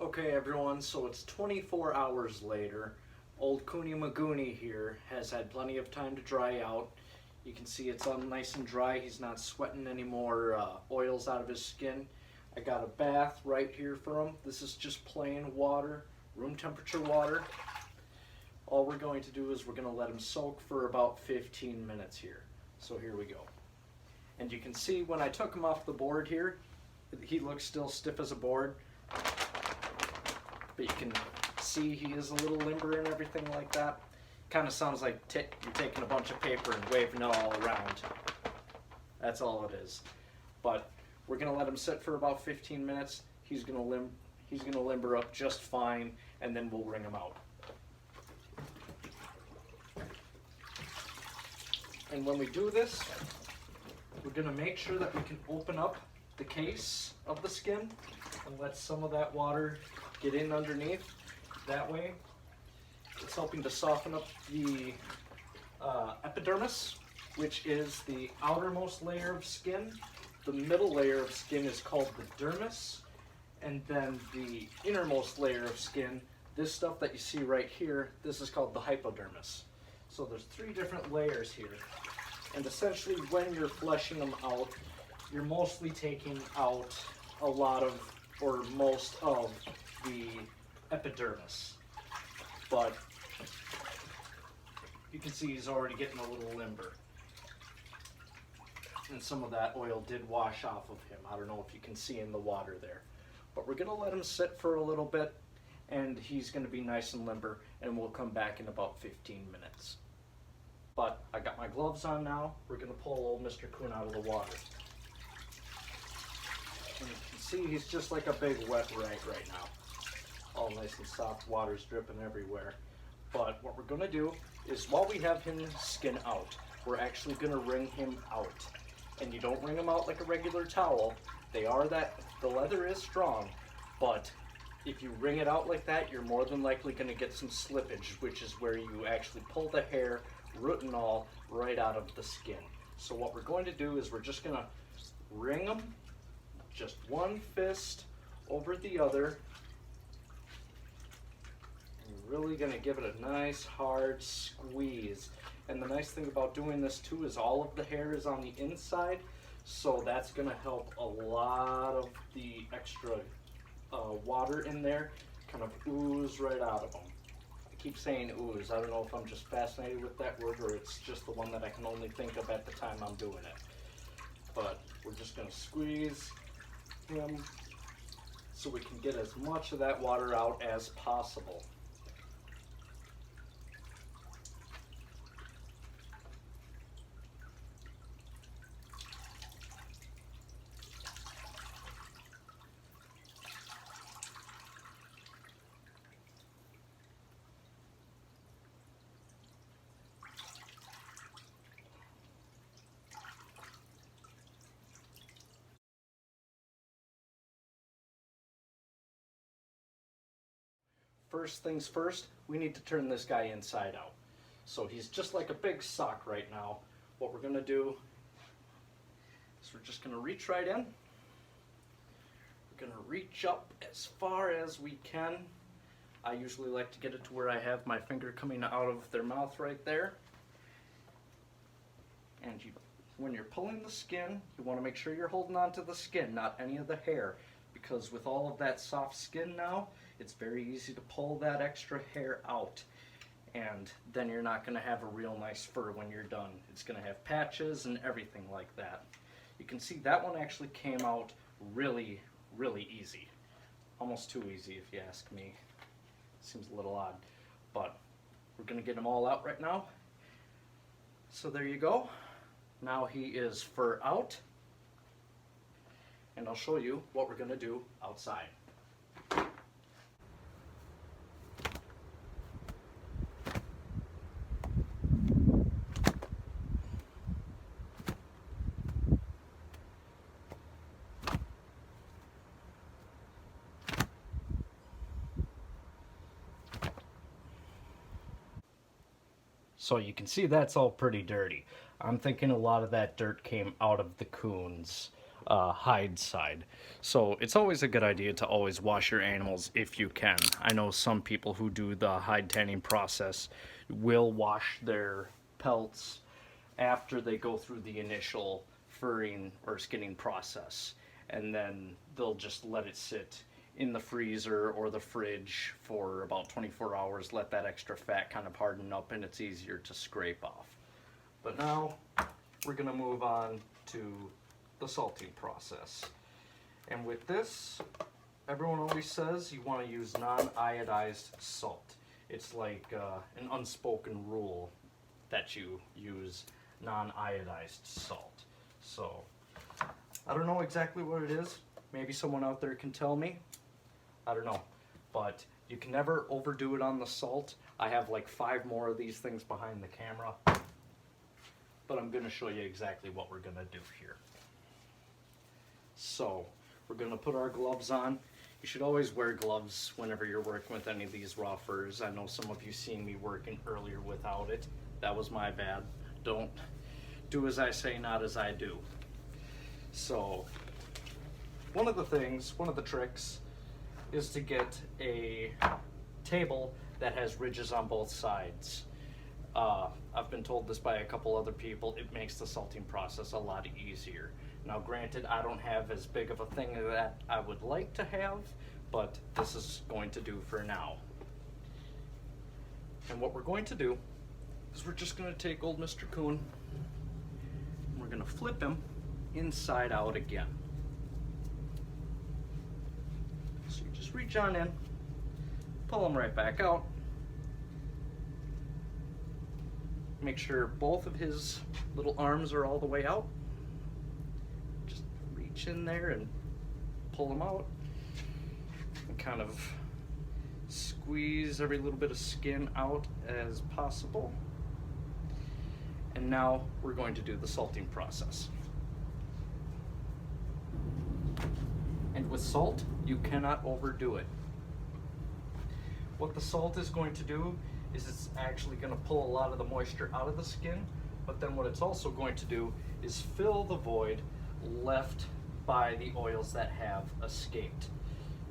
Okay everyone, so it's 24 hours later. Old Cooney Magooney here has had plenty of time to dry out. You can see it's all nice and dry. He's not sweating any more oils out of his skin. I got a bath right here for him. This is just plain water, room temperature water. All we're going to do is we're going to let him soak for about 15 minutes here. So here we go. And you can see when I took him off the board here, he looks still stiff as a board. But you can see he is a little limber and everything like that. Kind of sounds like you're taking a bunch of paper and waving it all around. That's all it is. But we're going to let him sit for about 15 minutes. He's going to limber up just fine, and then we'll wring him out. And when we do this, we're going to make sure that we can open up the case of the skin and let some of that water get in underneath. That way it's helping to soften up the epidermis, which is the outermost layer of skin. The middle layer of skin is called the dermis, and then the innermost layer of skin, this stuff that you see right here, this is called the hypodermis. So there's 3 different layers here, and essentially when you're fleshing them out, you're mostly taking out a lot of, or most of, the epidermis. But you can see he's already getting a little limber. And some of that oil did wash off of him. I don't know if you can see in the water there. But we're gonna let him sit for a little bit, and he's gonna be nice and limber, and we'll come back in about 15 minutes. But I got my gloves on now. We're gonna pull old Mr. Coon out of the water. And you can see he's just like a big wet rag right now. All nice and soft, water's dripping everywhere. But what we're gonna do is while we have him skin out, we're actually gonna wring him out. And you don't wring him out like a regular towel. The leather is strong, but if you wring it out like that, you're more than likely gonna get some slippage, which is where you actually pull the hair, root and all, right out of the skin. So what we're going to do is we're just gonna wring him, just one fist over the other. You're really gonna give it a nice hard squeeze. And the nice thing about doing this too is all of the hair is on the inside, so that's gonna help a lot of the extra water in there kind of ooze right out of them. I keep saying ooze. I don't know if I'm just fascinated with that word or it's just the one that I can only think of at the time I'm doing it. But we're just gonna squeeze him so we can get as much of that water out as possible. First things first, we need to turn this guy inside out. So he's just like a big sock right now. What we're gonna do is we're just gonna reach right in. We're gonna reach up as far as we can. I usually like to get it to where I have my finger coming out of their mouth right there. And when you're pulling the skin, you wanna make sure you're holding on to the skin, not any of the hair. Because with all of that soft skin now, it's very easy to pull that extra hair out, and then you're not going to have a real nice fur when you're done. It's going to have patches and everything like that. You can see that one actually came out really, really easy. Almost too easy if you ask me. Seems a little odd, but we're going to get them all out right now. So there you go. Now he is fur out, and I'll show you what we're going to do outside. So you can see that's all pretty dirty. I'm thinking a lot of that dirt came out of the coon's hide side. So it's always a good idea to always wash your animals if you can. I know some people who do the hide tanning process will wash their pelts after they go through the initial furring or skinning process, and then they'll just let it sit in the freezer or the fridge for about 24 hours, let that extra fat kind of harden up, and it's easier to scrape off. But now we're going to move on to the salting process. And with this, everyone always says you want to use non-iodized salt. It's like an unspoken rule that you use non-iodized salt. So I don't know exactly what it is. Maybe someone out there can tell me. I don't know. But you can never overdo it on the salt. I have like 5 more of these things behind the camera. But I'm going to show you exactly what we're going to do here. So we're going to put our gloves on. You should always wear gloves whenever you're working with any of these raw furs. I know some of you seen me working earlier without it. That was my bad. Don't do as I say, not as I do. So one of the tricks is to get a table that has ridges on both sides. I've been told this by a couple other people. It makes the salting process a lot easier. Now granted, I don't have as big of a thing that I would like to have, but this is going to do for now. And what we're going to do is we're just going to take old Mr. Coon and we're going to flip him inside out again. So you just reach on in, pull him right back out. Make sure both of his little arms are all the way out. Just reach in there and pull him out. And kind of squeeze every little bit of skin out as possible. And now we're going to do the salting process. And with salt, you cannot overdo it. What the salt is going to do is it's actually going to pull a lot of the moisture out of the skin, but then what it's also going to do is fill the void left by the oils that have escaped.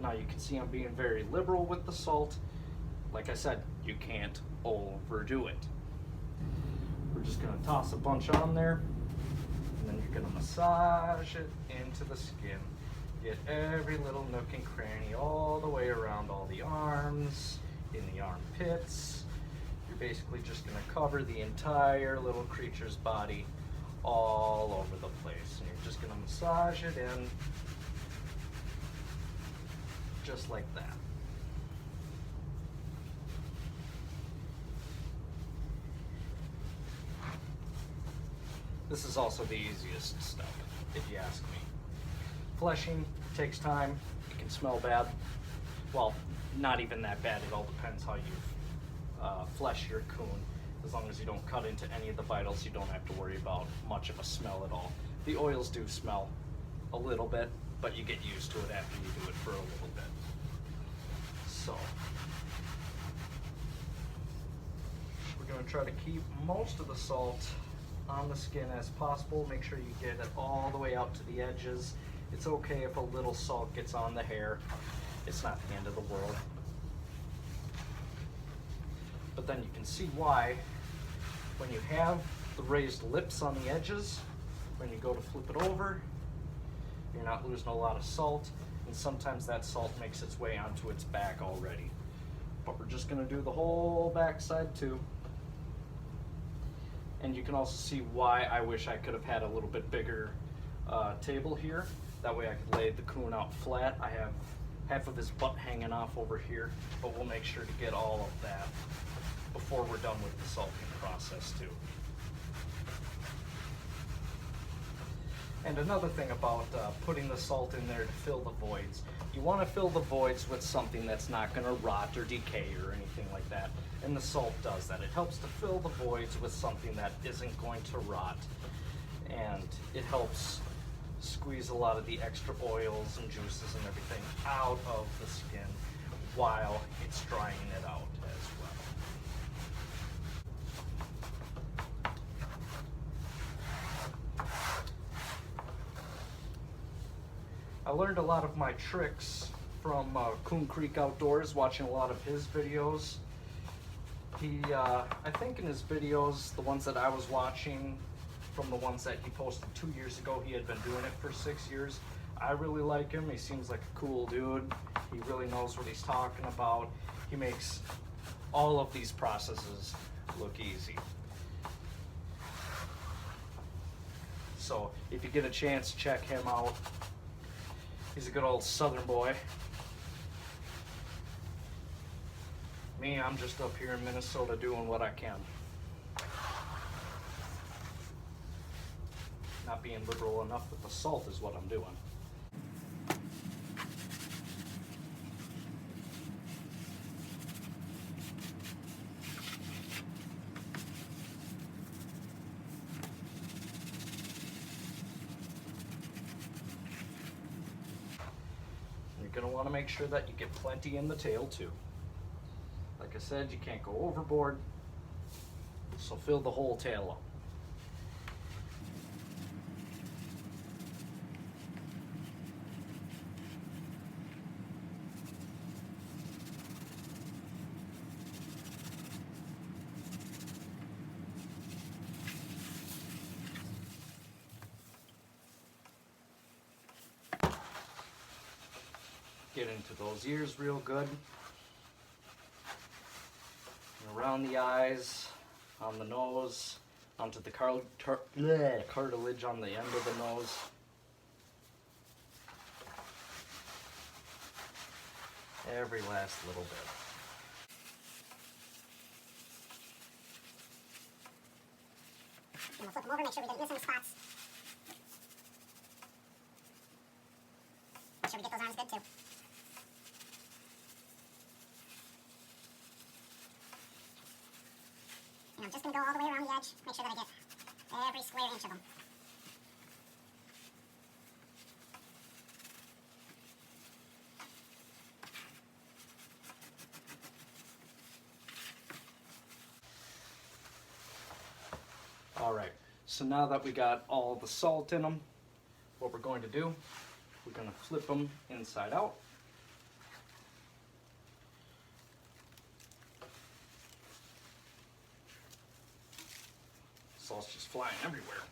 Now you can see I'm being very liberal with the salt. Like I said, you can't overdo it. We're just going to toss a bunch on there, and then you're going to massage it into the skin. Get every little nook and cranny all the way around all the arms, in the armpits. You're basically just going to cover the entire little creature's body all over the place. And you're just going to massage it in just like that. This is also the easiest step, if you ask me. Fleshing takes time. It can smell bad. Well, not even that bad. It all depends how you flesh your coon. As long as you don't cut into any of the vitals, you don't have to worry about much of a smell at all. The oils do smell a little bit, but you get used to it after you do it for a little bit. So we're going to try to keep most of the salt on the skin as possible. Make sure you get it all the way out to the edges. It's okay if a little salt gets on the hair. It's not the end of the world. But then you can see why when you have the raised lips on the edges, when you go to flip it over, you're not losing a lot of salt, and sometimes that salt makes its way onto its back already. But we're just going to do the whole back side too. And you can also see why I wish I could have had a little bit bigger table here. That way I could lay the coon out flat. I have half of his butt hanging off over here, but we'll make sure to get all of that before we're done with the salting process too. And another thing about putting the salt in there to fill the voids, you want to fill the voids with something that's not going to rot or decay or anything like that. And the salt does that. It helps to fill the voids with something that isn't going to rot. And it helps squeeze a lot of the extra oils and juices and everything out of the skin while it's drying it out as well. learned a lot of my tricks from Coon Creek Outdoors, watching a lot of his videos. He, I think in his videos, the ones that I was watching, from the ones that he posted 2 years ago, he had been doing it for 6 years. I really like him. He seems like a cool dude. He really knows what he's talking about. He makes all of these processes look easy. So if you get a chance, check him out. He's a good old Southern boy. Me, I'm just up here in Minnesota doing what I can. Not being liberal enough with the salt is what I'm doing. You're going to want to make sure that you get plenty in the tail too. Like I said, you can't go overboard, so fill the whole tail up. Get into those ears real good. And around the eyes, on the nose, onto the cartilage on the end of the nose. Every last little bit. And we'll flip them over, make sure we didn't miss any spots. Make sure we get those arms good too. And I'm just going to go all the way around the edge, make sure that I get every square inch of them. Alright, so now that we got all the salt in them, what we're going to do, we're going to flip them inside out. Salt's just flying everywhere.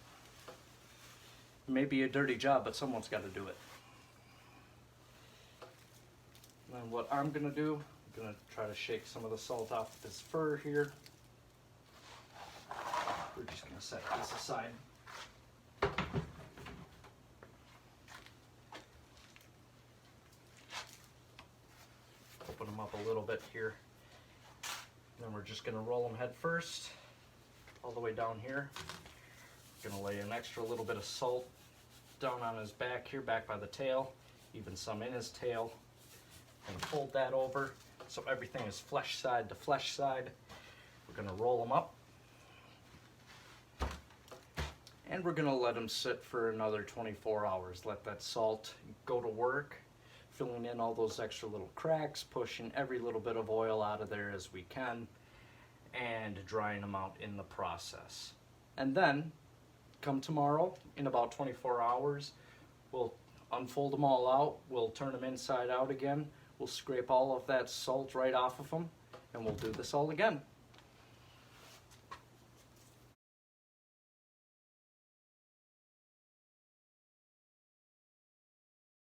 It may be a dirty job, but someone's got to do it. And then what I'm going to do, I'm going to try to shake some of the salt off this fur here. We're just going to set this aside. Open them up a little bit here. And then we're just going to roll them head first, all the way down here. Going to lay an extra little bit of salt down on his back here, back by the tail, even some in his tail. And fold that over so everything is flesh side to flesh side. We're going to roll them up. And we're going to let them sit for another 24 hours. Let that salt go to work, filling in all those extra little cracks, pushing every little bit of oil out of there as we can, and drying them out in the process. And then, come tomorrow, in about 24 hours, we'll unfold them all out, we'll turn them inside out again, we'll scrape all of that salt right off of them, and we'll do this all again.